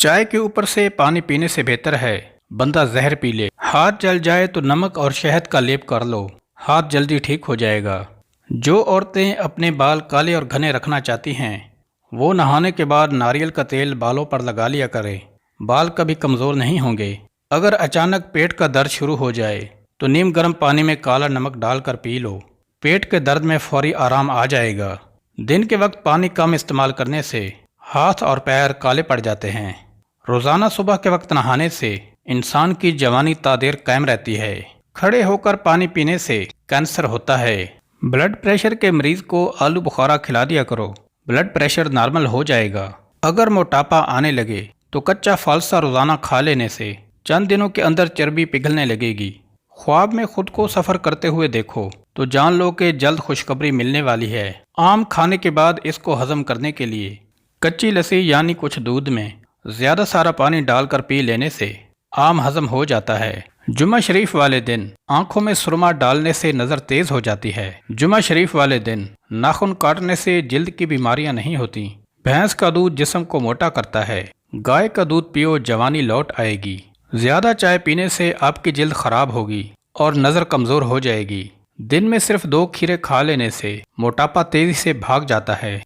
چائے کے اوپر سے پانی پینے سے بہتر ہے بندہ زہر پی لے۔ ہاتھ جل جائے تو نمک اور شہد کا لیپ کر لو، ہاتھ جلدی ٹھیک ہو جائے گا۔ جو عورتیں اپنے بال کالے اور گھنے رکھنا چاہتی ہیں وہ نہانے کے بعد ناریل کا تیل بالوں پر لگا لیا کرے، بال کبھی کمزور نہیں ہوں گے۔ اگر اچانک پیٹ کا درد شروع ہو جائے تو نیم گرم پانی میں کالا نمک ڈال کر پی لو، پیٹ کے درد میں فوری آرام آ جائے گا۔ دن کے وقت پانی کم استعمال کرنے سے ہاتھ اور پیر کالے پڑ جاتے ہیں۔ روزانہ صبح کے وقت نہانے سے انسان کی جوانی تا دیر قائم رہتی ہے۔ کھڑے ہو کر پانی پینے سے کینسر ہوتا ہے۔ بلڈ پریشر کے مریض کو آلو بخارا کھلا دیا کرو، بلڈ پریشر نارمل ہو جائے گا۔ اگر موٹاپا آنے لگے تو کچا فالسا روزانہ کھا لینے سے چند دنوں کے اندر چربی پگھلنے لگے گی۔ خواب میں خود کو سفر کرتے ہوئے دیکھو تو جان لو کہ جلد خوشخبری ملنے والی ہے۔ آم کھانے کے بعد اس کو ہضم کرنے کے لیے کچی لسی یعنی کچھ دودھ میں زیادہ سارا پانی ڈال کر پی لینے سے آم ہضم ہو جاتا ہے۔ جمعہ شریف والے دن آنکھوں میں سرما ڈالنے سے نظر تیز ہو جاتی ہے۔ جمعہ شریف والے دن ناخن کاٹنے سے جلد کی بیماریاں نہیں ہوتی۔ بھینس کا دودھ جسم کو موٹا کرتا ہے، گائے کا دودھ پیو جوانی لوٹ آئے گی۔ زیادہ چائے پینے سے آپ کی جلد خراب ہوگی اور نظر کمزور ہو جائے گی۔ دن میں صرف 2 کھیرے کھا لینے سے موٹاپا تیزی سے بھاگ جاتا ہے۔